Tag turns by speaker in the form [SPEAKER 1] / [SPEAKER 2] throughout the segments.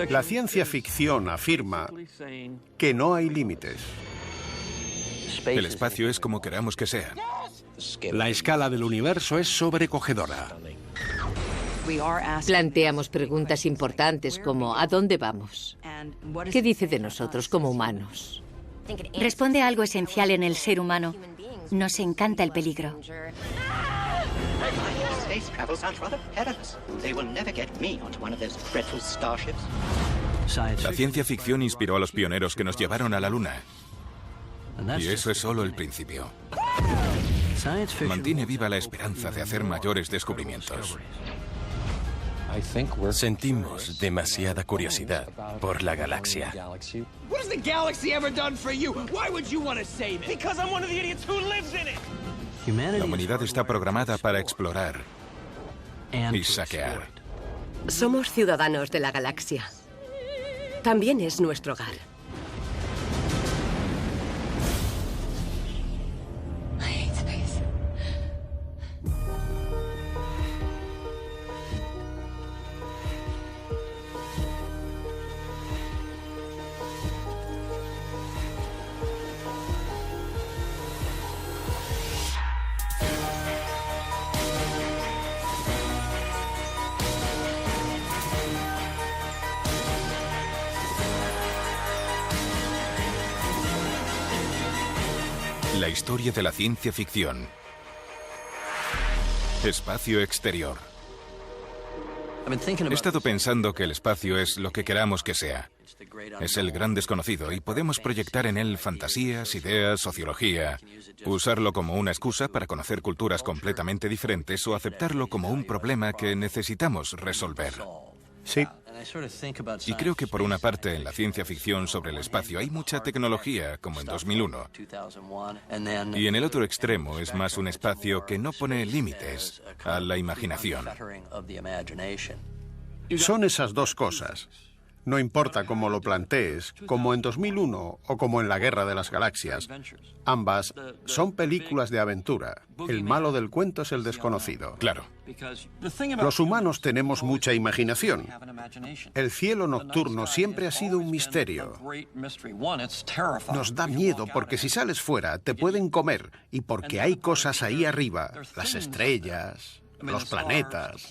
[SPEAKER 1] La ciencia ficción afirma que no hay límites.
[SPEAKER 2] El espacio es como queramos que sea.
[SPEAKER 1] La escala del universo es sobrecogedora.
[SPEAKER 3] Planteamos preguntas importantes como ¿a dónde vamos? ¿Qué dice de nosotros como humanos?
[SPEAKER 4] Responde a algo esencial en el ser humano. Nos encanta el peligro.
[SPEAKER 2] La ciencia ficción inspiró a los pioneros que nos llevaron a la Luna. Y eso es solo el principio. Mantiene viva la esperanza de hacer mayores descubrimientos.
[SPEAKER 5] Sentimos demasiada curiosidad por la galaxia.
[SPEAKER 2] La humanidad está programada para explorar y saquear.
[SPEAKER 6] Somos ciudadanos de la galaxia. También es nuestro hogar.
[SPEAKER 2] La historia de la ciencia ficción. Espacio exterior. He estado pensando que el espacio es lo que queramos que sea. Es el gran desconocido y podemos proyectar en él fantasías, ideas, sociología, usarlo como una excusa para conocer culturas completamente diferentes o aceptarlo como un problema que necesitamos resolver.
[SPEAKER 1] Sí.
[SPEAKER 2] Y creo que por una parte en la ciencia ficción sobre el espacio hay mucha tecnología, como en 2001. Y en el otro extremo es más un espacio que no pone límites a la imaginación.
[SPEAKER 1] Son esas dos cosas. No importa cómo lo plantees, como en 2001 o como en La Guerra de las Galaxias. Ambas son películas de aventura. El malo del cuento es el desconocido.
[SPEAKER 2] Claro.
[SPEAKER 1] Los humanos tenemos mucha imaginación. El cielo nocturno siempre ha sido un misterio. Nos da miedo porque si sales fuera te pueden comer y porque hay cosas ahí arriba, las estrellas, los planetas.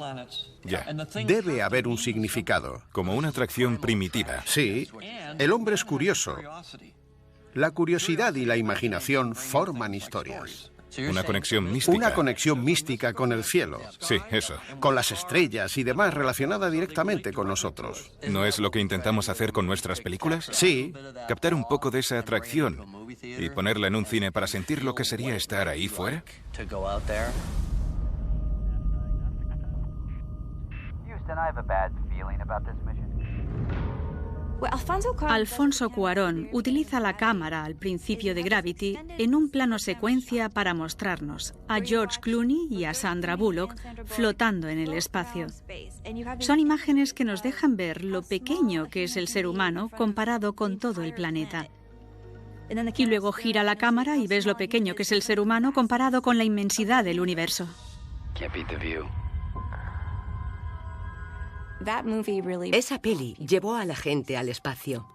[SPEAKER 2] Ya.
[SPEAKER 1] Debe haber un significado.
[SPEAKER 2] Como una atracción primitiva.
[SPEAKER 1] Sí, el hombre es curioso. La curiosidad y la imaginación forman historias.
[SPEAKER 2] Una conexión mística.
[SPEAKER 1] Una conexión mística con el cielo.
[SPEAKER 2] Sí, eso.
[SPEAKER 1] Con las estrellas y demás relacionada directamente con nosotros.
[SPEAKER 2] ¿No es lo que intentamos hacer con nuestras películas?
[SPEAKER 1] Sí.
[SPEAKER 2] Captar un poco de esa atracción y ponerla en un cine para sentir lo que sería estar ahí fuera.
[SPEAKER 7] Alfonso Cuarón utiliza la cámara al principio de Gravity en un plano secuencia para mostrarnos a George Clooney y a Sandra Bullock flotando en el espacio. Son imágenes que nos dejan ver lo pequeño que es el ser humano comparado con todo el planeta. Y luego gira la cámara y ves lo pequeño que es el ser humano comparado con la inmensidad del universo.
[SPEAKER 6] Esa peli llevó a la gente al espacio.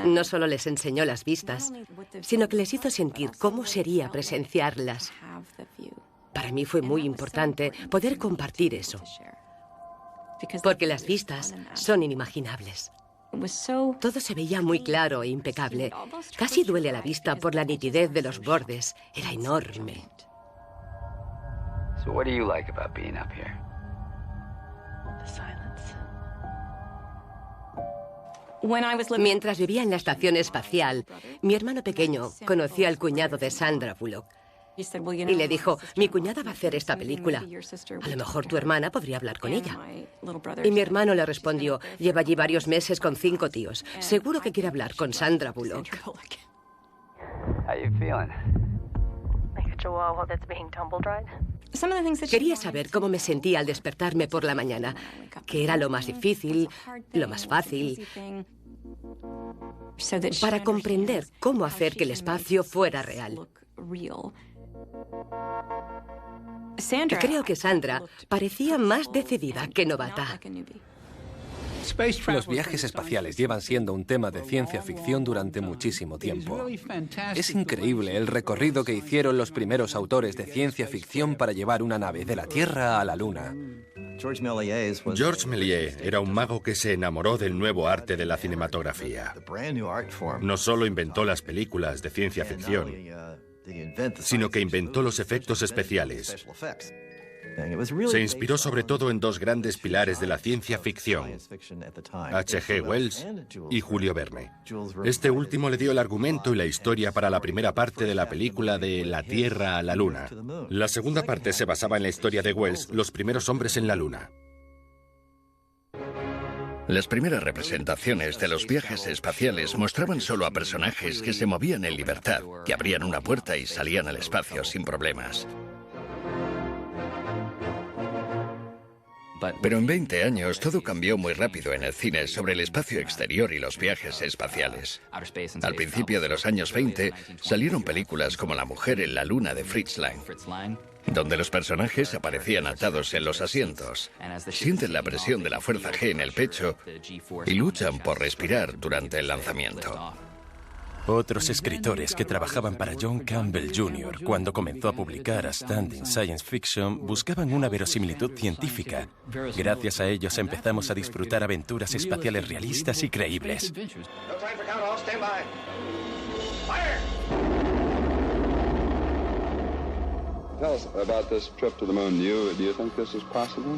[SPEAKER 6] No solo les enseñó las vistas, sino que les hizo sentir cómo sería presenciarlas. Para mí fue muy importante poder compartir eso, porque las vistas son inimaginables. Todo se veía muy claro e impecable. Casi duele a la vista por la nitidez de los bordes. Era enorme. Mientras vivía en la estación espacial, mi hermano pequeño conoció al cuñado de Sandra Bullock. Y le dijo, mi cuñada va a hacer esta película. A lo mejor tu hermana podría hablar con ella. Y mi hermano le respondió, lleva allí varios meses con 5 tíos. Seguro que quiere hablar con Sandra Bullock. Quería saber cómo me sentía al despertarme por la mañana, que era lo más difícil, lo más fácil, para comprender cómo hacer que el espacio fuera real. Creo que Sandra parecía más decidida que novata.
[SPEAKER 8] Los viajes espaciales llevan siendo un tema de ciencia ficción durante muchísimo tiempo. Es increíble el recorrido que hicieron los primeros autores de ciencia ficción para llevar una nave de la Tierra a la Luna.
[SPEAKER 9] Georges Méliès era un mago que se enamoró del nuevo arte de la cinematografía. No solo inventó las películas de ciencia ficción, sino que inventó los efectos especiales. Se inspiró sobre todo en dos grandes pilares de la ciencia ficción, H.G. Wells y Julio Verne. Este último le dio el argumento y la historia para la primera parte de la película de La Tierra a la Luna. La segunda parte se basaba en la historia de Wells, Los primeros hombres en la Luna.
[SPEAKER 10] Las primeras representaciones de los viajes espaciales mostraban solo a personajes que se movían en libertad, que abrían una puerta y salían al espacio sin problemas. Pero en 20 años todo cambió muy rápido en el cine sobre el espacio exterior y los viajes espaciales. Al principio de los años 20 salieron películas como La mujer en la luna de Fritz Lang, donde los personajes aparecían atados en los asientos, sienten la presión de la fuerza G en el pecho y luchan por respirar durante el lanzamiento.
[SPEAKER 5] Otros escritores que trabajaban para John Campbell Jr. cuando comenzó a publicar Outstanding Science Fiction buscaban una verosimilitud científica. Gracias a ellos empezamos a disfrutar aventuras espaciales realistas y creíbles.
[SPEAKER 11] Tell us about this trip to the moon. Do you think this is possible?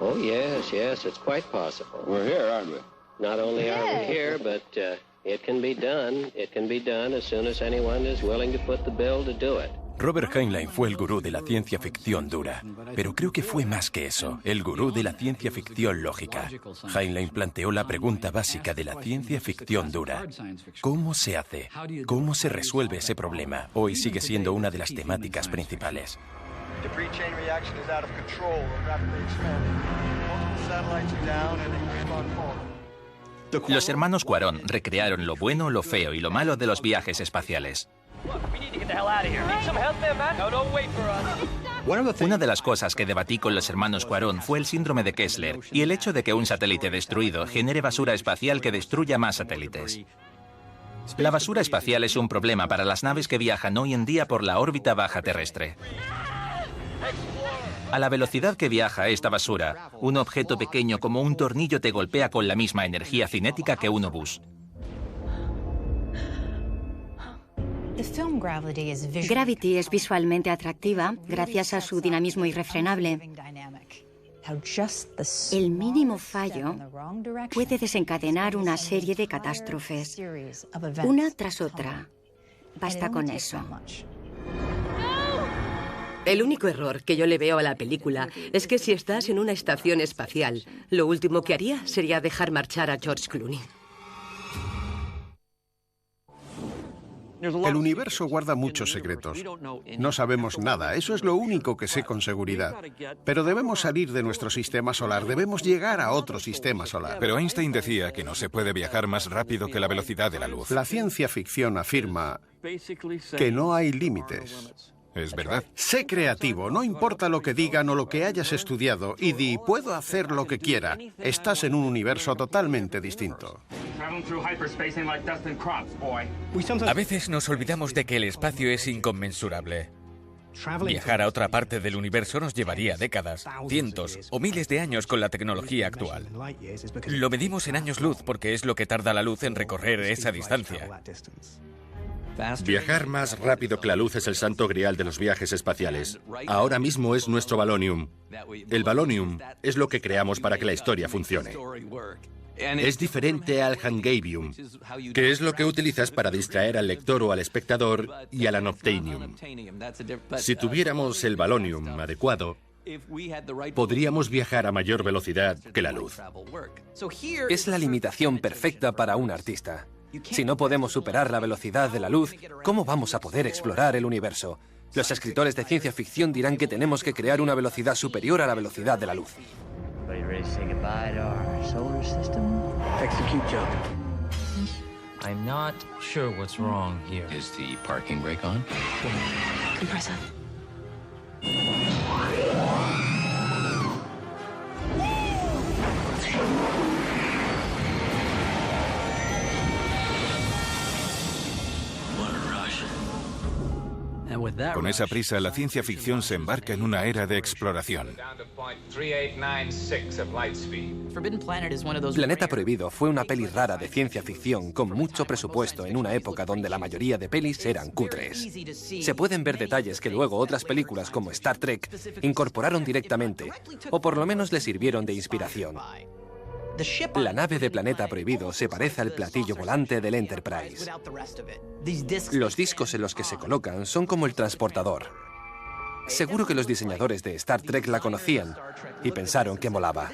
[SPEAKER 12] Oh, yes, it's quite possible.
[SPEAKER 11] We're here, aren't we?
[SPEAKER 12] Not only are we here, but it can be done. It can be done as soon as anyone is willing to put the bill to do it.
[SPEAKER 5] Robert Heinlein fue el gurú de la ciencia ficción dura, pero creo que fue más que eso, el gurú de la ciencia ficción lógica. Heinlein planteó la pregunta básica de la ciencia ficción dura. ¿Cómo se hace? ¿Cómo se resuelve ese problema? Hoy sigue siendo una de las temáticas principales.
[SPEAKER 13] Los hermanos Cuarón recrearon lo bueno, lo feo y lo malo de los viajes espaciales. Una de las cosas que debatí con los hermanos Cuarón fue el síndrome de Kessler y el hecho de que un satélite destruido genere basura espacial que destruya más satélites. La basura espacial es un problema para las naves que viajan hoy en día por la órbita baja terrestre. A la velocidad que viaja esta basura, un objeto pequeño como un tornillo te golpea con la misma energía cinética que un obús.
[SPEAKER 4] Gravity es visualmente atractiva gracias a su dinamismo irrefrenable. El mínimo fallo puede desencadenar una serie de catástrofes, una tras otra. Basta con eso.
[SPEAKER 6] El único error que yo le veo a la película es que si estás en una estación espacial, lo último que haría sería dejar marchar a George Clooney.
[SPEAKER 1] El universo guarda muchos secretos. No sabemos nada, eso es lo único que sé con seguridad. Pero debemos salir de nuestro sistema solar, debemos llegar a otro sistema solar.
[SPEAKER 2] Pero Einstein decía que no se puede viajar más rápido que la velocidad de la luz.
[SPEAKER 1] La ciencia ficción afirma que no hay límites.
[SPEAKER 2] Es verdad.
[SPEAKER 1] Sé creativo, no importa lo que digan o lo que hayas estudiado, y di, puedo hacer lo que quiera. Estás en un universo totalmente distinto.
[SPEAKER 14] A veces nos olvidamos de que el espacio es inconmensurable. Viajar a otra parte del universo nos llevaría décadas, cientos o miles de años con la tecnología actual. Lo medimos en años luz porque es lo que tarda la luz en recorrer esa distancia.
[SPEAKER 9] Viajar más rápido que la luz es el santo grial de los viajes espaciales. Ahora mismo es nuestro balonium. El balonium es lo que creamos para que la historia funcione. Es diferente al hangavium, que es lo que utilizas para distraer al lector o al espectador, y al anoptanium. Si tuviéramos el balonium adecuado, podríamos viajar a mayor velocidad que la luz.
[SPEAKER 8] Es la limitación perfecta para un artista. Si no podemos superar la velocidad de la luz, ¿cómo vamos a poder explorar el universo? Los escritores de ciencia ficción dirán que tenemos que crear una velocidad superior a la velocidad de la luz.
[SPEAKER 15] I'm not sure what's wrong here.
[SPEAKER 10] Is the parking brake on?
[SPEAKER 6] Compressor.
[SPEAKER 2] Con esa prisa, la ciencia ficción se embarca en una era de exploración.
[SPEAKER 8] Planeta Prohibido fue una peli rara de ciencia ficción con mucho presupuesto en una época donde la mayoría de pelis eran cutres. Se pueden ver detalles que luego otras películas como Star Trek incorporaron directamente, o por lo menos le sirvieron de inspiración. La nave de Planeta Prohibido se parece al platillo volante del Enterprise. Los discos en los que se colocan son como el transportador. Seguro que los diseñadores de Star Trek la conocían y pensaron que molaba.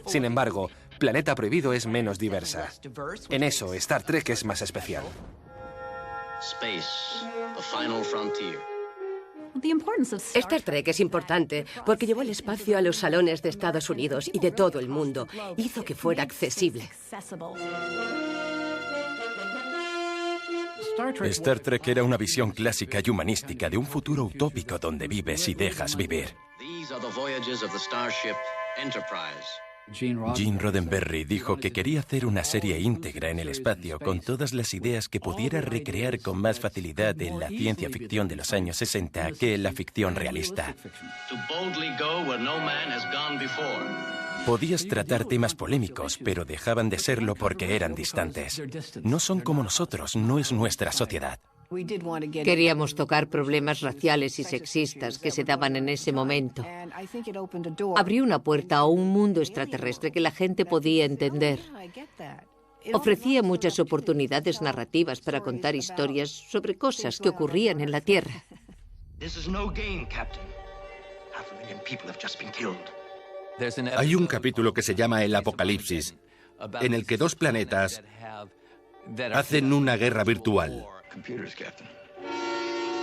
[SPEAKER 8] Sin embargo, Planeta Prohibido es menos diversa. En eso, Star Trek es más especial.
[SPEAKER 6] Star Trek es importante porque llevó el espacio a los salones de Estados Unidos y de todo el mundo. Hizo que fuera accesible.
[SPEAKER 5] Star Trek era una visión clásica y humanística de un futuro utópico donde vives y dejas vivir. Gene Roddenberry dijo que quería hacer una serie íntegra en el espacio con todas las ideas que pudiera recrear con más facilidad en la ciencia ficción de los años 60 que en la ficción realista. Podías tratar temas polémicos, pero dejaban de serlo porque eran distantes. No son como nosotros, no es nuestra sociedad.
[SPEAKER 3] Queríamos tocar problemas raciales y sexistas que se daban en ese momento. Abrió una puerta a un mundo extraterrestre que la gente podía entender. Ofrecía muchas oportunidades narrativas para contar historias sobre cosas que ocurrían en la Tierra.
[SPEAKER 9] Hay un capítulo que se llama El Apocalipsis, en el que dos planetas hacen una guerra virtual.
[SPEAKER 11] Computers, Captain.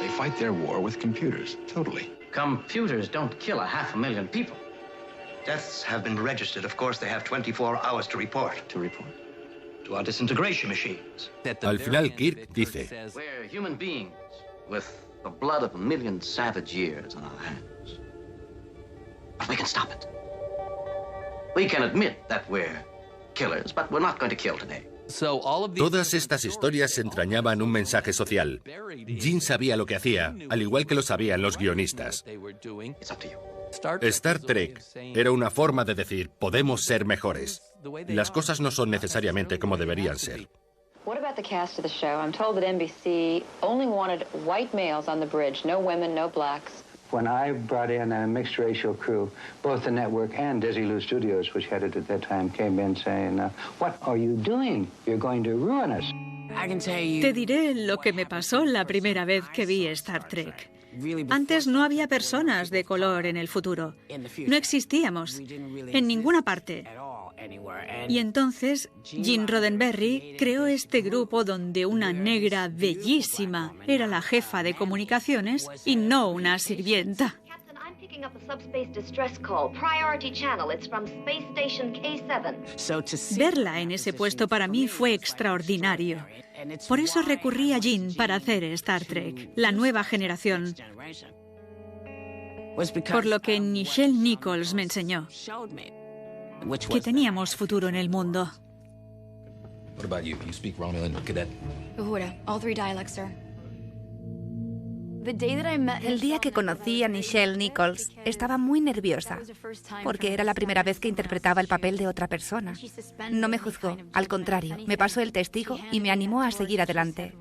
[SPEAKER 11] They fight their war with computers, totally.
[SPEAKER 15] Computers don't kill 500,000 people.
[SPEAKER 16] Deaths have been registered. Of course, they have 24 hours to report.
[SPEAKER 11] To report?
[SPEAKER 16] To our disintegration machines.
[SPEAKER 9] Al final, Kirk dice:
[SPEAKER 15] We're human beings with the blood of a million savage years on our hands. But we can stop it. We can admit that we're killers, but we're not going to kill today.
[SPEAKER 9] Todas estas historias entrañaban un mensaje social. Gene sabía lo que hacía, al igual que lo sabían los guionistas. Star Trek era una forma de decir, podemos ser mejores. Las cosas no son necesariamente como deberían ser.
[SPEAKER 17] What about the cast of the show? I'm told that NBC only wanted white males on the bridge, no women, no blacks.
[SPEAKER 18] When I brought in a mixed racial crew, both the network and Desilu Studios, which had it at that time, came in saying, what are you doing? You're going to ruin us.
[SPEAKER 7] Te diré lo que me pasó la primera vez que vi Star Trek. Antes no había personas de color en el futuro. No existíamos en ninguna parte. Y entonces Gene Roddenberry creó este grupo donde una negra bellísima era la jefa de comunicaciones y no una sirvienta. Verla en ese puesto para mí fue extraordinario. Por eso recurrí a Gene para hacer Star Trek, la nueva generación. Por lo que Nichelle Nichols me enseñó que teníamos futuro en el mundo.
[SPEAKER 19] What about you? You speak Romulan, Cadet?
[SPEAKER 20] Uhura, all 3 dialects, sir.
[SPEAKER 21] El día que conocí a Nichelle Nichols, estaba muy nerviosa, porque era la primera vez que interpretaba el papel de otra persona. No me juzgó, al contrario, me pasó el testigo y me animó a seguir adelante.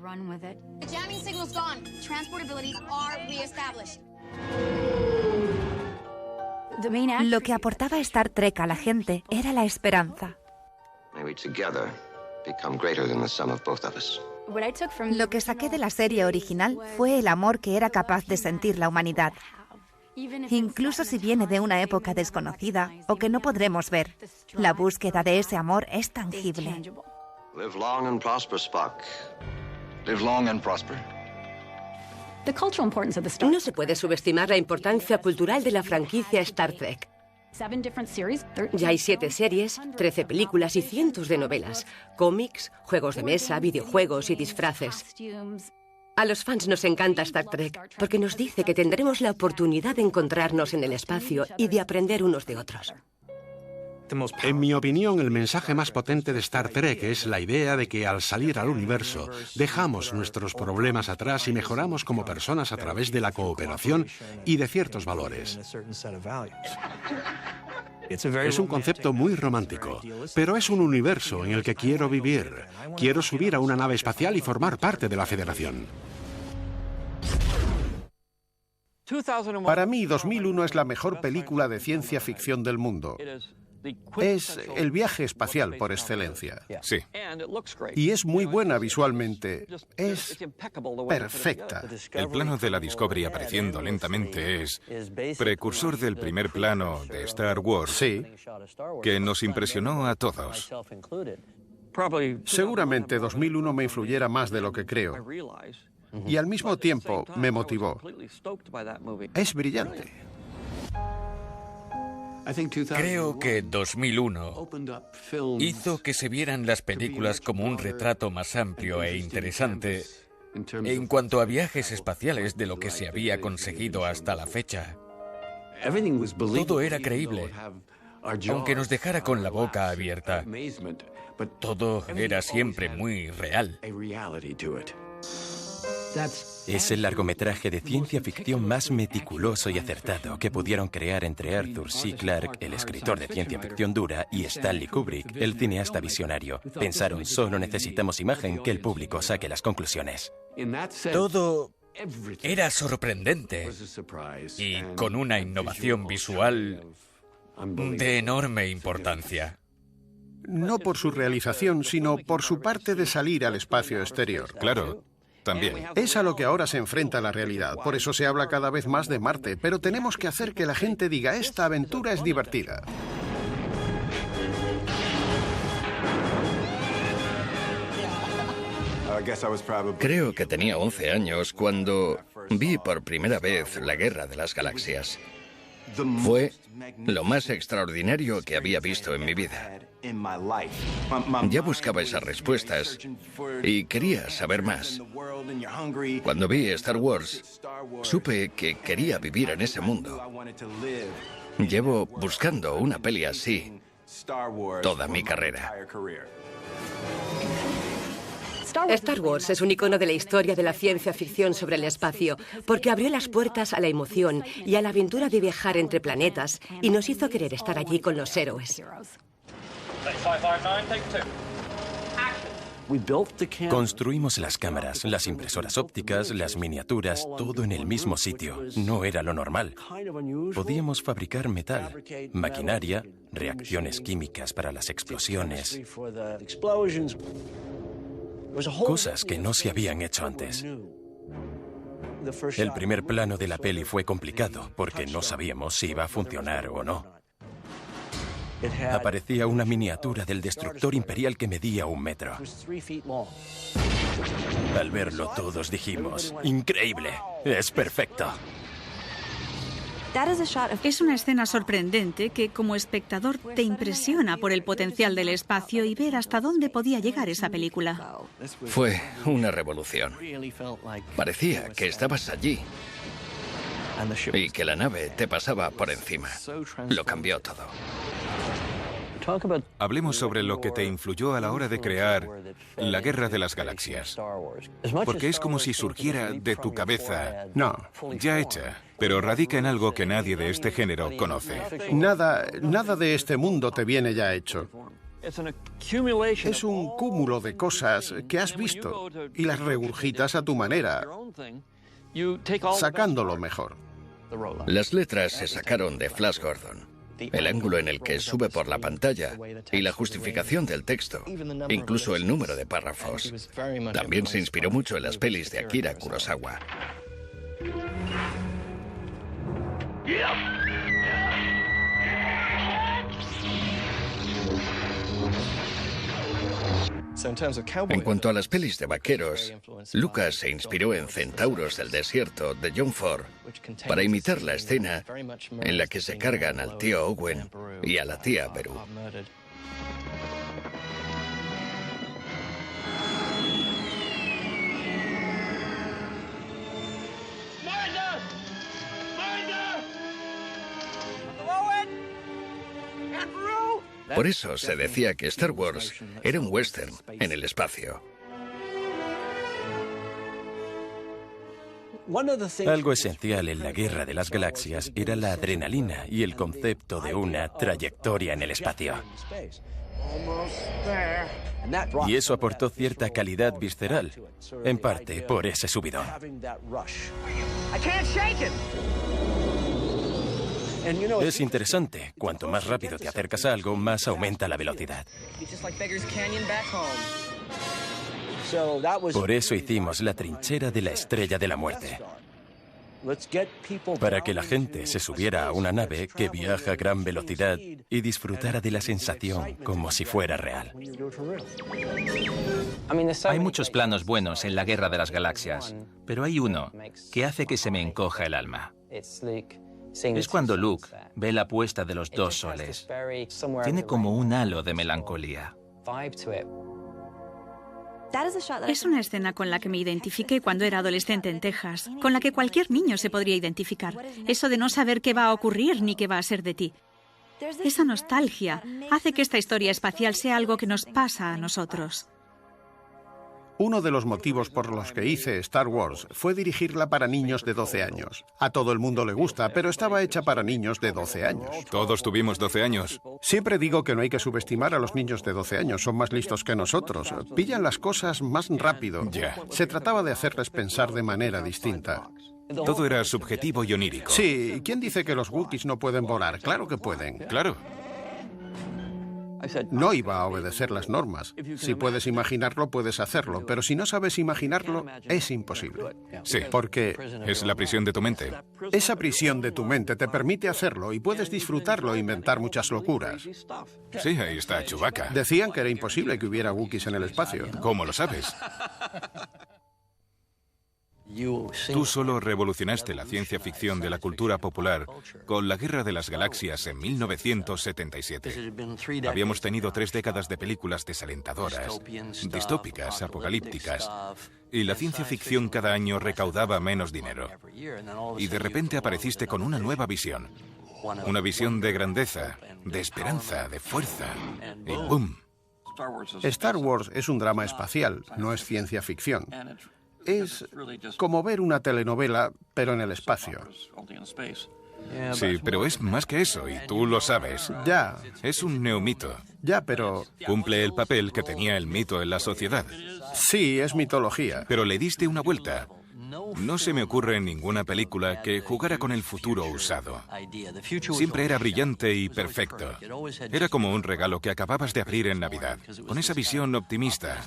[SPEAKER 21] Lo que aportaba Star Trek a la gente era la esperanza. Lo que saqué de la serie original fue el amor que era capaz de sentir la humanidad, incluso si viene de una época desconocida o que no podremos ver. La búsqueda de ese amor es tangible.
[SPEAKER 16] Live long and prosper, Spock. Live long and prosper.
[SPEAKER 6] No se puede subestimar la importancia cultural de la franquicia Star Trek. Ya hay 7 series, 13 películas y cientos de novelas, cómics, juegos de mesa, videojuegos y disfraces. A los fans nos encanta Star Trek porque nos dice que tendremos la oportunidad de encontrarnos en el espacio y de aprender unos de otros.
[SPEAKER 12] En mi opinión, el mensaje más potente de Star Trek es la idea de que al salir al universo dejamos nuestros problemas atrás y mejoramos como personas a través de la cooperación y de ciertos valores. Es un concepto muy romántico, pero es un universo en el que quiero vivir. Quiero subir a una nave espacial y formar parte de la Federación.
[SPEAKER 1] Para mí, 2001 es la mejor película de ciencia ficción del mundo. Es el viaje espacial por excelencia.
[SPEAKER 2] Sí.
[SPEAKER 1] Y es muy buena visualmente. Es perfecta.
[SPEAKER 2] El plano de la Discovery apareciendo lentamente es precursor del primer plano de Star Wars,
[SPEAKER 1] sí,
[SPEAKER 2] que nos impresionó a todos.
[SPEAKER 1] Seguramente 2001 me influyera más de lo que creo. Y al mismo tiempo me motivó. Es brillante.
[SPEAKER 14] Creo que 2001 hizo que se vieran las películas como un retrato más amplio e interesante en cuanto a viajes espaciales de lo que se había conseguido hasta la fecha. Todo era creíble, aunque nos dejara con la boca abierta. Todo era siempre muy real.
[SPEAKER 5] Es el largometraje de ciencia ficción más meticuloso y acertado que pudieron crear entre Arthur C. Clarke, el escritor de ciencia ficción dura, y Stanley Kubrick, el cineasta visionario. Pensaron, solo necesitamos imagen, que el público saque las conclusiones.
[SPEAKER 14] Todo era sorprendente y con una innovación visual de enorme importancia.
[SPEAKER 1] No por su realización, sino por su parte de salir al espacio exterior.
[SPEAKER 2] Claro. También.
[SPEAKER 1] Es a lo que ahora se enfrenta la realidad. Por eso se habla cada vez más de Marte. Pero tenemos que hacer que la gente diga, esta aventura es divertida.
[SPEAKER 10] Creo que tenía 11 años cuando vi por primera vez La Guerra de las Galaxias. Fue lo más extraordinario que había visto en mi vida. Ya buscaba esas respuestas y quería saber más. Cuando vi Star Wars, supe que quería vivir en ese mundo. Llevo buscando una peli así toda mi carrera.
[SPEAKER 6] Star Wars es un icono de la historia de la ciencia ficción sobre el espacio, porque abrió las puertas a la emoción y a la aventura de viajar entre planetas y nos hizo querer estar allí con los héroes.
[SPEAKER 5] Construimos las cámaras, las impresoras ópticas, las miniaturas, todo en el mismo sitio. No era lo normal. Podíamos fabricar metal, maquinaria, reacciones químicas para las explosiones. Cosas que no se habían hecho antes. El primer plano de la peli fue complicado porque no sabíamos si iba a funcionar o no. Aparecía una miniatura del destructor imperial que medía 1 metro. Al verlo todos dijimos, ¡increíble! ¡Es perfecto!
[SPEAKER 7] Es una escena sorprendente que, como espectador, te impresiona por el potencial del espacio y ver hasta dónde podía llegar esa película.
[SPEAKER 10] Fue una revolución. Parecía que estabas allí y que la nave te pasaba por encima. Lo cambió todo.
[SPEAKER 2] Hablemos sobre lo que te influyó a la hora de crear La Guerra de las Galaxias. Porque es como si surgiera de tu cabeza.
[SPEAKER 1] No.
[SPEAKER 2] Ya hecha, pero radica en algo que nadie de este género conoce.
[SPEAKER 1] Nada de este mundo te viene ya hecho. Es un cúmulo de cosas que has visto y las regurgitas a tu manera, sacando lo mejor.
[SPEAKER 10] Las letras se sacaron de Flash Gordon. El ángulo en el que sube por la pantalla y la justificación del texto, incluso el número de párrafos. También se inspiró mucho en las pelis de Akira Kurosawa. En cuanto a las pelis de vaqueros, Lucas se inspiró en Centauros del Desierto de John Ford para imitar la escena en la que se cargan al tío Owen y a la tía Beru. Por eso se decía que Star Wars era un western en el espacio.
[SPEAKER 5] Algo esencial en la Guerra de las Galaxias era la adrenalina y el concepto de una trayectoria en el espacio. Y eso aportó cierta calidad visceral, en parte por ese subidón. Es interesante, cuanto más rápido te acercas a algo, más aumenta la velocidad. Por eso hicimos la trinchera de la Estrella de la Muerte. Para que la gente se subiera a una nave que viaja a gran velocidad y disfrutara de la sensación como si fuera real.
[SPEAKER 13] Hay muchos planos buenos en la Guerra de las Galaxias, pero hay uno que hace que se me encoja el alma. Es cuando Luke ve la puesta de los dos soles. Tiene como un halo de melancolía.
[SPEAKER 7] Es una escena con la que me identifiqué cuando era adolescente en Texas, con la que cualquier niño se podría identificar. Eso de no saber qué va a ocurrir ni qué va a ser de ti. Esa nostalgia hace que esta historia espacial sea algo que nos pasa a nosotros.
[SPEAKER 1] Uno de los motivos por los que hice Star Wars fue dirigirla para niños de 12 años. A todo el mundo le gusta, pero estaba hecha para niños de 12 años.
[SPEAKER 2] Todos tuvimos 12 años.
[SPEAKER 1] Siempre digo que no hay que subestimar a los niños de 12 años. Son más listos que nosotros. Pillan las cosas más rápido.
[SPEAKER 2] Ya.
[SPEAKER 1] Se trataba de hacerles pensar de manera distinta.
[SPEAKER 2] Todo era subjetivo y onírico.
[SPEAKER 1] Sí, ¿quién dice que los Wookiees no pueden volar? Claro que pueden.
[SPEAKER 2] Claro.
[SPEAKER 1] No iba a obedecer las normas. Si puedes imaginarlo, puedes hacerlo. Pero si no sabes imaginarlo, es imposible.
[SPEAKER 2] Sí,
[SPEAKER 1] porque
[SPEAKER 2] es la prisión de tu mente.
[SPEAKER 1] Esa prisión de tu mente te permite hacerlo y puedes disfrutarlo e inventar muchas locuras.
[SPEAKER 2] Sí, ahí está Chewbacca.
[SPEAKER 1] Decían que era imposible que hubiera Wookiees en el espacio.
[SPEAKER 2] ¿Cómo lo sabes? Tú solo revolucionaste la ciencia ficción de la cultura popular con la Guerra de las Galaxias en 1977. Habíamos tenido 3 décadas de películas desalentadoras, distópicas, apocalípticas, y la ciencia ficción cada año recaudaba menos dinero. Y de repente apareciste con una nueva visión. Una visión de grandeza, de esperanza, de fuerza. Y ¡boom!
[SPEAKER 1] Star Wars es un drama espacial, no es ciencia ficción. Es como ver una telenovela, pero en el espacio.
[SPEAKER 2] Sí, pero es más que eso, y tú lo sabes.
[SPEAKER 1] Ya.
[SPEAKER 2] Es un neomito.
[SPEAKER 1] Ya, pero...
[SPEAKER 2] Cumple el papel que tenía el mito en la sociedad.
[SPEAKER 1] Sí, es mitología.
[SPEAKER 2] Pero le diste una vuelta. No se me ocurre en ninguna película que jugara con el futuro usado. Siempre era brillante y perfecto. Era como un regalo que acababas de abrir en Navidad, con esa visión optimista.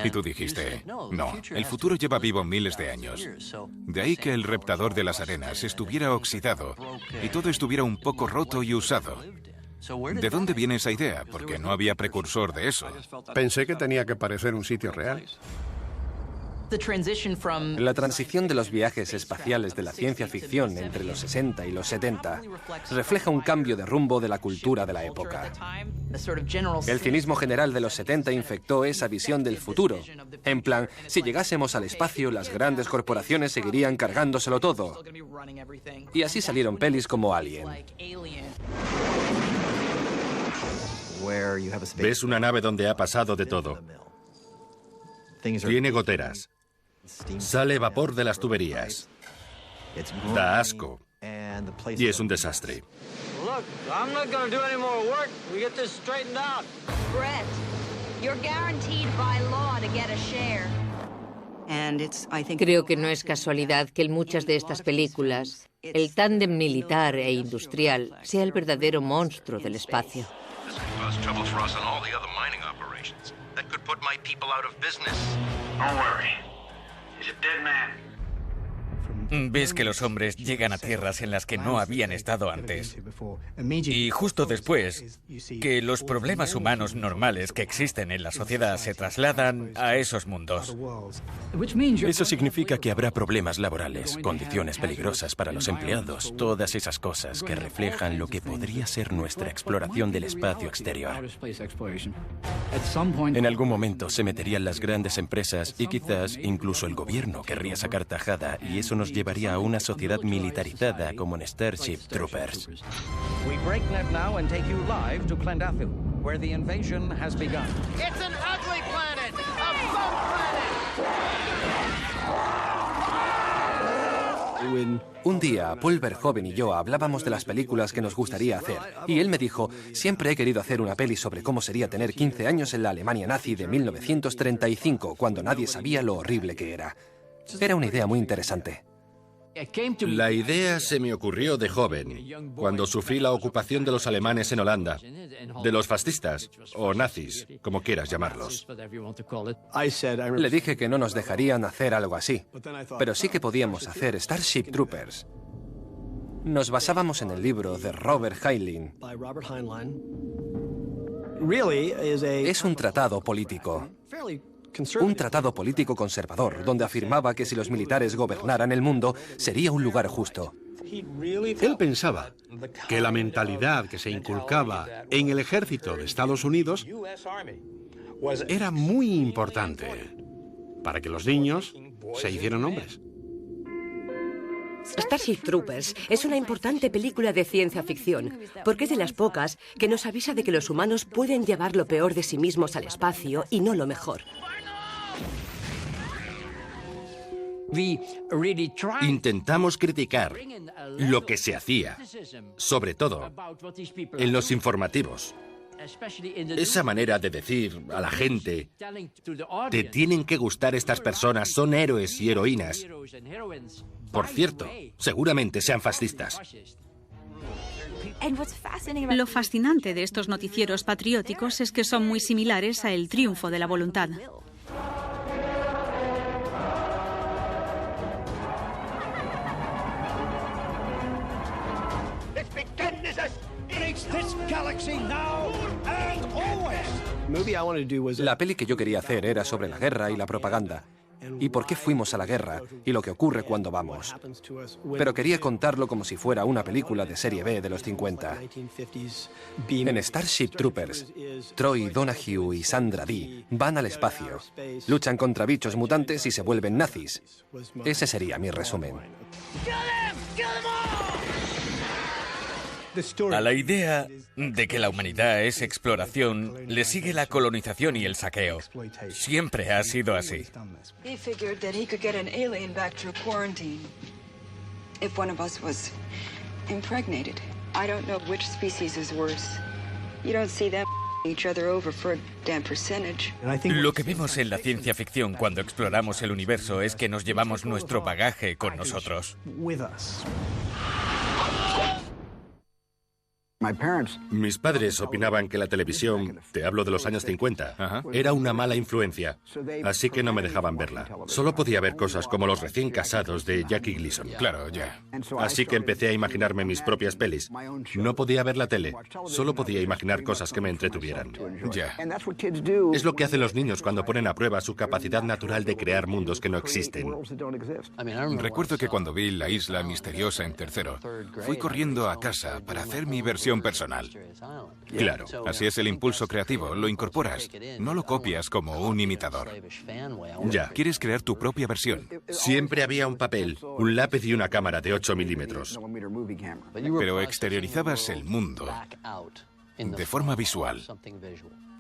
[SPEAKER 2] Y tú dijiste, no, el futuro lleva vivo miles de años. De ahí que el reptador de las arenas estuviera oxidado y todo estuviera un poco roto y usado. ¿De dónde viene esa idea? Porque no había precursor de eso.
[SPEAKER 1] Pensé que tenía que parecer un sitio real.
[SPEAKER 8] La transición de los viajes espaciales de la ciencia ficción entre los 60 y los 70 refleja un cambio de rumbo de la cultura de la época. El cinismo general de los 70 infectó esa visión del futuro. En plan, si llegásemos al espacio, las grandes corporaciones seguirían cargándoselo todo. Y así salieron pelis como Alien.
[SPEAKER 9] Ves una nave donde ha pasado de todo. Tiene goteras. Sale vapor de las tuberías. Da asco. Y es un desastre.
[SPEAKER 3] Creo que no es casualidad que en muchas de estas películas el tándem militar e industrial sea el verdadero monstruo del espacio.
[SPEAKER 14] Ves que los hombres llegan a tierras en las que no habían estado antes. Y justo después, que los problemas humanos normales que existen en la sociedad se trasladan a esos mundos.
[SPEAKER 5] Eso significa que habrá problemas laborales, condiciones peligrosas para los empleados, todas esas cosas que reflejan lo que podría ser nuestra exploración del espacio exterior. En algún momento se meterían las grandes empresas y quizás incluso el gobierno querría sacar tajada y eso nos llevaría a una sociedad militarizada como en Starship Troopers.
[SPEAKER 4] We break net now and take you live to Klendathu, where the invasion has begun.
[SPEAKER 22] It's an ugly planet! A fun planet!
[SPEAKER 8] Un día, Paul Verhoeven y yo hablábamos de las películas que nos gustaría hacer, y él me dijo, siempre he querido hacer una peli sobre cómo sería tener 15 años en la Alemania nazi de 1935, cuando nadie sabía lo horrible que era. Era una idea muy interesante.
[SPEAKER 9] La idea se me ocurrió de joven, cuando sufrí la ocupación de los alemanes en Holanda, de los fascistas, o nazis, como quieras llamarlos.
[SPEAKER 8] Le dije que no nos dejarían hacer algo así, pero sí que podíamos hacer Starship Troopers. Nos basábamos en el libro de Robert Heinlein. Es un tratado político. Un tratado político conservador, donde afirmaba que si los militares gobernaran el mundo, sería un lugar justo.
[SPEAKER 12] Él pensaba que la mentalidad que se inculcaba en el ejército de Estados Unidos era muy importante para que los niños se hicieran hombres.
[SPEAKER 6] Starship Troopers es una importante película de ciencia ficción, porque es de las pocas que nos avisa de que los humanos pueden llevar lo peor de sí mismos al espacio y no lo mejor.
[SPEAKER 9] Intentamos criticar lo que se hacía, sobre todo en los informativos. Esa manera de decir a la gente, te tienen que gustar estas personas, son héroes y heroínas. Por cierto, seguramente sean fascistas.
[SPEAKER 7] Lo fascinante de estos noticieros patrióticos es que son muy similares a El triunfo de la voluntad.
[SPEAKER 8] La peli que yo quería hacer era sobre la guerra y la propaganda, y por qué fuimos a la guerra y lo que ocurre cuando vamos. Pero quería contarlo como si fuera una película de serie B de los 50. En Starship Troopers, Troy Donahue y Sandra Dee van al espacio, luchan contra bichos mutantes y se vuelven nazis. Ese sería mi resumen.
[SPEAKER 14] A la idea de que la humanidad es exploración, le sigue la colonización y el saqueo. Siempre ha sido así.
[SPEAKER 23] He figured that he could get an alien back through quarantine if one of us was impregnated. I don't know which species is worse. You don't see them each other over for a damn percentage.
[SPEAKER 14] Lo que vemos en la ciencia ficción cuando exploramos el universo es que nos llevamos nuestro bagaje con nosotros.
[SPEAKER 9] Mis padres opinaban que la televisión, te hablo de los años 50, era una mala influencia, así que no me dejaban verla. Solo podía ver cosas como Los recién casados de Jackie Gleason.
[SPEAKER 2] Claro, ya.
[SPEAKER 9] Así que empecé a imaginarme mis propias pelis. No podía ver la tele, solo podía imaginar cosas que me entretuvieran.
[SPEAKER 2] Ya.
[SPEAKER 9] Es lo que hacen los niños cuando ponen a prueba su capacidad natural de crear mundos que no existen.
[SPEAKER 2] Recuerdo que cuando vi La isla misteriosa en tercero, fui corriendo a casa para hacer mi versión personal.
[SPEAKER 9] Claro.
[SPEAKER 2] Así es el impulso creativo, lo incorporas, no lo copias como un imitador.
[SPEAKER 9] Ya.
[SPEAKER 2] Quieres crear tu propia versión.
[SPEAKER 9] Siempre había un papel, un lápiz y una cámara de 8 milímetros.
[SPEAKER 2] Pero exteriorizabas el mundo de forma visual.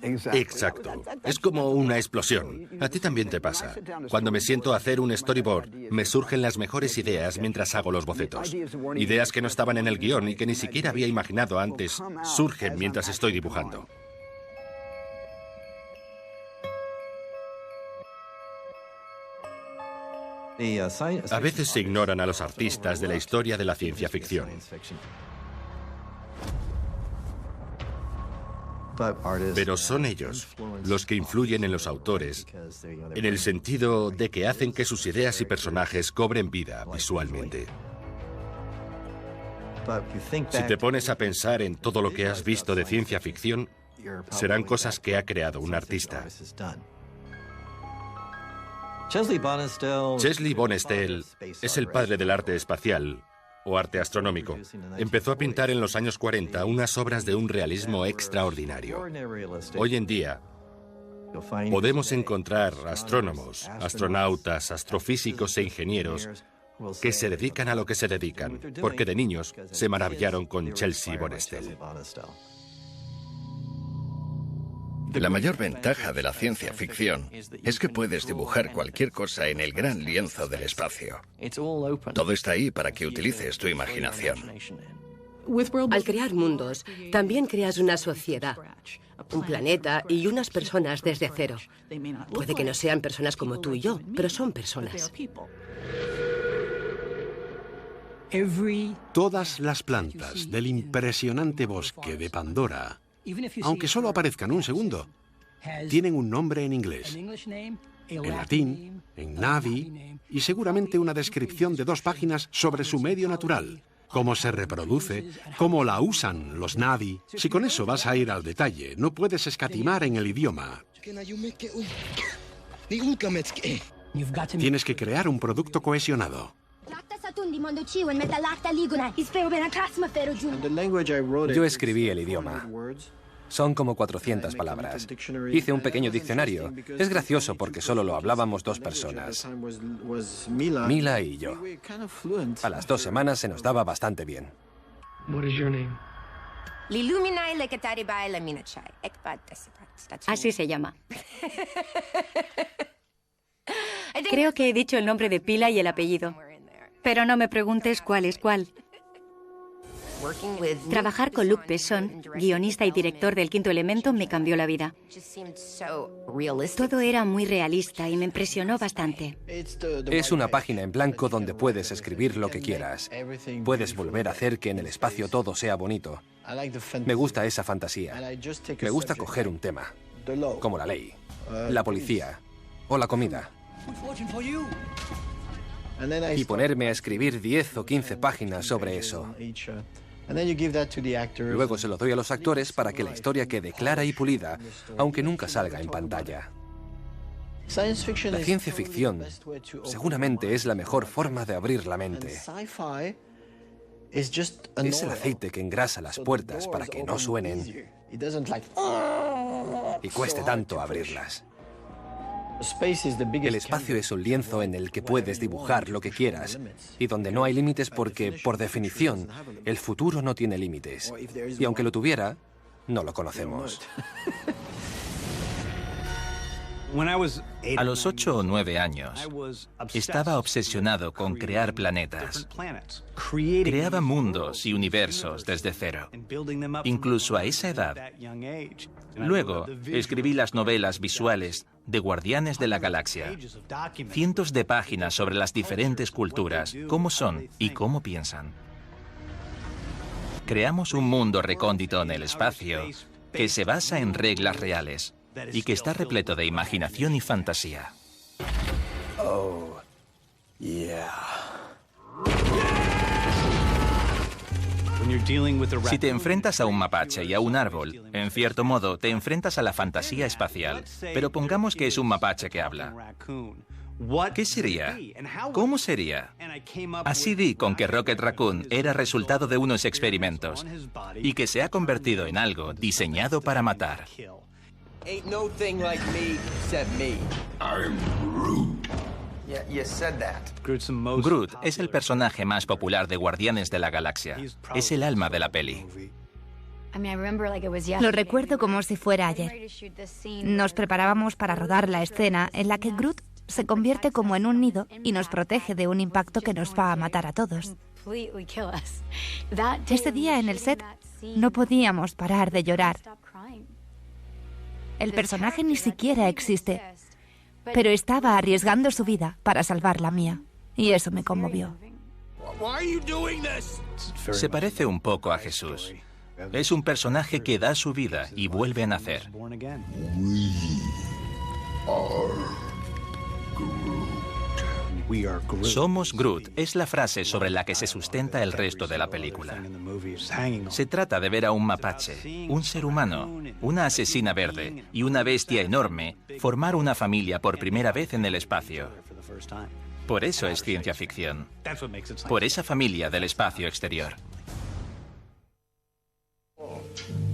[SPEAKER 9] Exacto. Es como una explosión. A ti también te pasa. Cuando me siento a hacer un storyboard, me surgen las mejores ideas mientras hago los bocetos. Ideas que no estaban en el guión y que ni siquiera había imaginado antes, surgen mientras estoy dibujando. A veces se ignoran a los artistas de la historia de la ciencia ficción. Pero son ellos los que influyen en los autores, en el sentido de que hacen que sus ideas y personajes cobren vida visualmente. Si te pones a pensar en todo lo que has visto de ciencia ficción, serán cosas que ha creado un artista. Chesley Bonestell es el padre del arte espacial, o arte astronómico. Empezó a pintar en los años 40 unas obras de un realismo extraordinario. Hoy en día, podemos encontrar astrónomos, astronautas, astrofísicos e ingenieros que se dedican a lo que se dedican, porque de niños se maravillaron con Chelsea Bonestel.
[SPEAKER 10] La mayor ventaja de la ciencia ficción es que puedes dibujar cualquier cosa en el gran lienzo del espacio. Todo está ahí para que utilices tu imaginación.
[SPEAKER 6] Al crear mundos, también creas una sociedad, un planeta y unas personas desde cero. Puede que no sean personas como tú y yo, pero son personas.
[SPEAKER 12] Todas las plantas del impresionante bosque de Pandora, aunque solo aparezcan un segundo, tienen un nombre en inglés, en latín, en Navi y seguramente una descripción de 2 páginas sobre su medio natural, cómo se reproduce, cómo la usan los Navi. Si con eso vas a ir al detalle, no puedes escatimar en el idioma. Tienes que crear un producto cohesionado.
[SPEAKER 8] Yo escribí el idioma. Son como 400 palabras. Hice un pequeño diccionario. Es gracioso porque solo lo hablábamos 2 personas. Mila y yo. A las 2 semanas se nos daba bastante bien.
[SPEAKER 11] Así se llama. Creo que he dicho el nombre de pila y el apellido. Pero no me preguntes cuál es cuál. Trabajar con Luc Besson, guionista y director del Quinto Elemento, me cambió la vida. Todo era muy realista y me impresionó bastante.
[SPEAKER 8] Es una página en blanco donde puedes escribir lo que quieras. Puedes volver a hacer que en el espacio todo sea bonito. Me gusta esa fantasía. Me gusta coger un tema, como la ley, la policía o la comida, y ponerme a escribir 10 o 15 páginas sobre eso. Luego se lo doy a los actores para que la historia quede clara y pulida, aunque nunca salga en pantalla. La ciencia ficción seguramente es la mejor forma de abrir la mente. Es el aceite que engrasa las puertas para que no suenen y cueste tanto abrirlas. El espacio es un lienzo en el que puedes dibujar lo que quieras y donde no hay límites porque, por definición, el futuro no tiene límites. Y aunque lo tuviera, no lo conocemos.
[SPEAKER 13] A los 8 o 9 años, estaba obsesionado con crear planetas. Creaba mundos y universos desde cero, incluso a esa edad. Luego, escribí las novelas visuales de Guardianes de la Galaxia. Cientos de páginas sobre las diferentes culturas, cómo son y cómo piensan. Creamos un mundo recóndito en el espacio que se basa en reglas reales y que está repleto de imaginación y fantasía.
[SPEAKER 5] Oh, yeah.
[SPEAKER 13] Si te enfrentas a un mapache y a un árbol, en cierto modo te enfrentas a la fantasía espacial. Pero pongamos que es un mapache que habla. ¿Qué sería? ¿Cómo sería? Así di con que Rocket Raccoon era resultado de unos experimentos y que se ha convertido en algo diseñado para matar.
[SPEAKER 15] Ain't no thing like me except me. I'm Groot. Yeah, you said that.
[SPEAKER 13] Groot es el personaje más popular de Guardianes de la Galaxia. Es el alma de la peli.
[SPEAKER 21] Lo recuerdo como si fuera ayer. Nos preparábamos para rodar la escena en la que Groot se convierte como en un nido y nos protege de un impacto que nos va a matar a todos. Ese día en el set no podíamos parar de llorar. El personaje ni siquiera existe, pero estaba arriesgando su vida para salvar la mía, y eso me conmovió.
[SPEAKER 13] Se parece un poco a Jesús. Es un personaje que da su vida y vuelve a nacer. Somos Groot es la frase sobre la que se sustenta el resto de la película. Se trata de ver a un mapache, un ser humano, una asesina verde y una bestia enorme formar una familia por primera vez en el espacio. Por eso es ciencia ficción. Por esa familia del espacio exterior.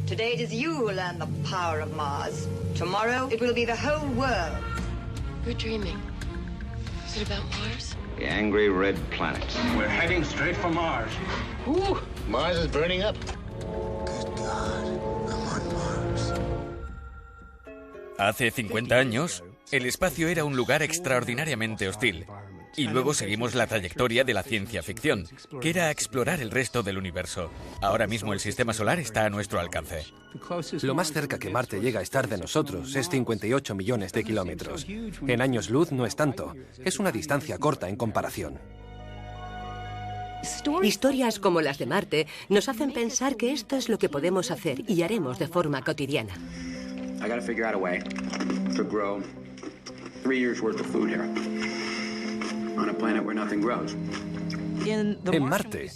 [SPEAKER 23] Today it is you who learn the power of Mars. Tomorrow it will be the whole world.
[SPEAKER 17] We're dreaming. Is it about Mars?
[SPEAKER 16] The angry red planet.
[SPEAKER 22] We're heading straight for Mars. Ooh, Mars is burning up.
[SPEAKER 14] Hace 50 años, el espacio era un lugar extraordinariamente hostil. Y luego seguimos la trayectoria de la ciencia ficción, que era explorar el resto del universo. Ahora mismo el sistema solar está a nuestro alcance.
[SPEAKER 8] Lo más cerca que Marte llega a estar de nosotros es 58 millones de kilómetros. En años luz no es tanto. Es una distancia corta en comparación.
[SPEAKER 6] Historias como las de Marte nos hacen pensar que esto es lo que podemos hacer y haremos de forma cotidiana.
[SPEAKER 17] I gotta figure out a way to grow 3 years' worth of food here. On a planet where nothing grows.
[SPEAKER 8] En Marte,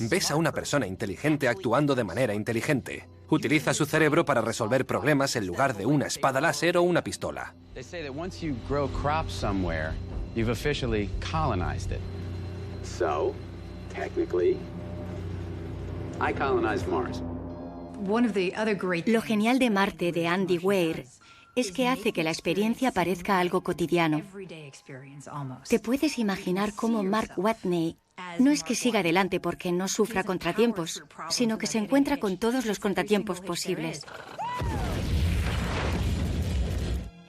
[SPEAKER 8] ves a una persona inteligente actuando de manera inteligente. Utiliza su cerebro para resolver problemas en lugar de una espada láser o una pistola.
[SPEAKER 4] They say that once you grow crops somewhere, you've officially colonized it. So, technically, I colonized Mars.
[SPEAKER 11] Lo genial de Marte de Andy Weir es que hace que la experiencia parezca algo cotidiano. ¿Te puedes imaginar cómo Mark Watney no es que siga adelante porque no sufra contratiempos, sino que se encuentra con todos los contratiempos posibles?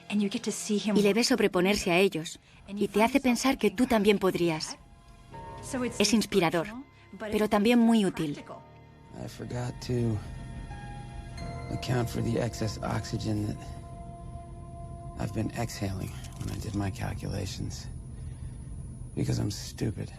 [SPEAKER 11] Y le ves sobreponerse a ellos, y te hace pensar que tú también podrías. Es inspirador, pero también muy útil.
[SPEAKER 17] I forgot to account for the excess oxygen that I've been exhaling when I did my calculations. Because I'm stupid.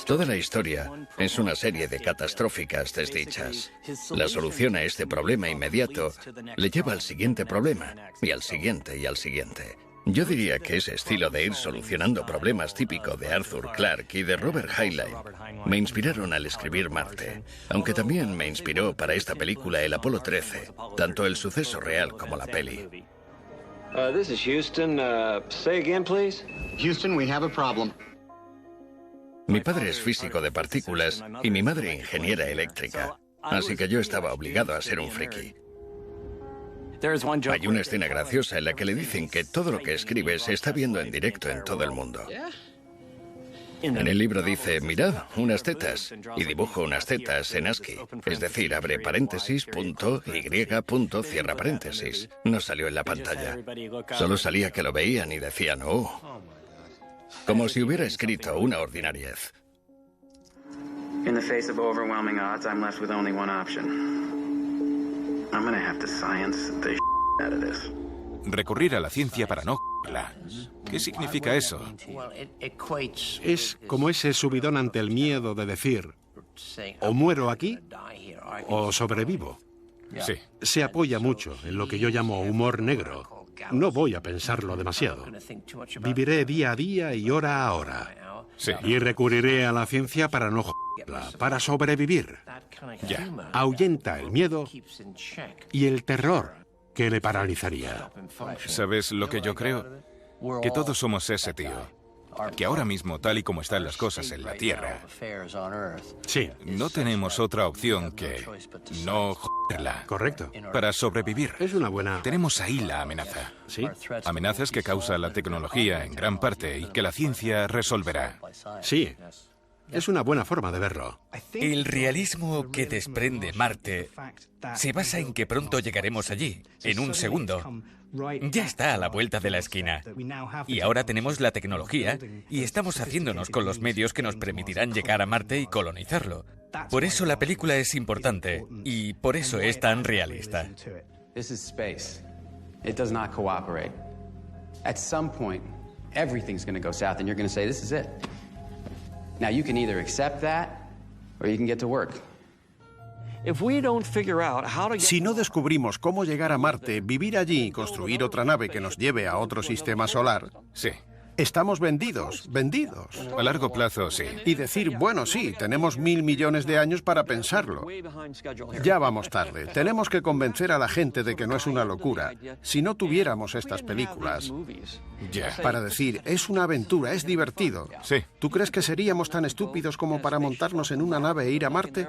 [SPEAKER 10] Toda la historia es una serie de catastróficas desdichas. La solución a este problema inmediato le lleva al siguiente problema, y al siguiente y al siguiente. Yo diría que ese estilo de ir solucionando problemas típico de Arthur Clarke y de Robert Heinlein me inspiraron al escribir Marte, aunque también me inspiró para esta película el Apolo 13, tanto el suceso real como la peli.
[SPEAKER 16] This is Houston. Say again, please.
[SPEAKER 22] Houston, we have a problem.
[SPEAKER 10] Mi padre es físico de partículas y mi madre ingeniera eléctrica, así que yo estaba obligado a ser un friki. Hay una escena graciosa en la que le dicen que todo lo que escribe se está viendo en directo en todo el mundo. En el libro dice, mirad, unas tetas, y dibujo unas tetas en ASCII, es decir, abre paréntesis, punto, y, punto, cierra paréntesis. No salió en la pantalla. Solo salía que lo veían y decían, oh. Como si hubiera escrito una ordinariez.
[SPEAKER 17] In the face of overwhelming odds, I'm left with only one option. I'm gonna have to science the shit out of this.
[SPEAKER 2] Recurrir a la ciencia para no j***la. ¿Qué significa eso?
[SPEAKER 12] Es como ese subidón ante el miedo de decir, o muero aquí, o sobrevivo.
[SPEAKER 2] Sí.
[SPEAKER 12] Se apoya mucho en lo que yo llamo humor negro. No voy a pensarlo demasiado. Viviré día a día y hora a hora.
[SPEAKER 2] Sí.
[SPEAKER 12] Y recurriré a la ciencia para no j***la, para sobrevivir.
[SPEAKER 2] Ya.
[SPEAKER 12] Ahuyenta el miedo y el terror que le paralizaría.
[SPEAKER 2] ¿Sabes lo que yo creo? Que todos somos ese tío. Que ahora mismo, tal y como están las cosas en la Tierra,
[SPEAKER 12] sí,
[SPEAKER 2] no tenemos otra opción que no joderla.
[SPEAKER 12] Correcto.
[SPEAKER 2] Para sobrevivir.
[SPEAKER 12] Es una buena...
[SPEAKER 2] Tenemos ahí la amenaza.
[SPEAKER 12] Sí.
[SPEAKER 2] Amenazas que causa la tecnología en gran parte y que la ciencia resolverá.
[SPEAKER 12] Sí. Es una buena forma de verlo.
[SPEAKER 14] El realismo que desprende Marte se basa en que pronto llegaremos allí, en un segundo. Ya está a la vuelta de la esquina. Y ahora tenemos la tecnología y estamos haciéndonos con los medios que nos permitirán llegar a Marte y colonizarlo. Por eso la película es importante y por eso es tan realista.
[SPEAKER 4] This is space. It does not cooperate. At some point, everything's going to go south and you're going to say, this is it. Now you can either accept that or you can get to work.
[SPEAKER 1] Si no descubrimos cómo llegar a Marte, vivir allí y construir otra nave que nos lleve a otro sistema solar,
[SPEAKER 2] sí,
[SPEAKER 1] estamos vendidos.
[SPEAKER 2] A largo plazo, sí.
[SPEAKER 1] Y decir, bueno, sí, tenemos 1.000 millones de años para pensarlo. Ya vamos tarde. Tenemos que convencer a la gente de que no es una locura. Si no tuviéramos estas películas, para decir, es una aventura, es divertido.
[SPEAKER 2] Sí.
[SPEAKER 1] ¿Tú crees que seríamos tan estúpidos como para montarnos en una nave e ir a Marte,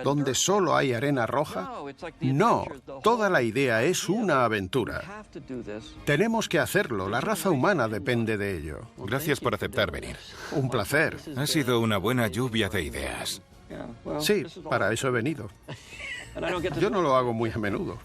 [SPEAKER 1] donde solo hay arena roja? No, toda la idea es una aventura. Tenemos que hacerlo, la raza humana depende de ello. ello.
[SPEAKER 2] Gracias por aceptar venir.
[SPEAKER 1] Un placer.
[SPEAKER 2] Ha sido una buena lluvia de ideas.
[SPEAKER 1] Sí, para eso he venido. Yo no lo hago muy a menudo.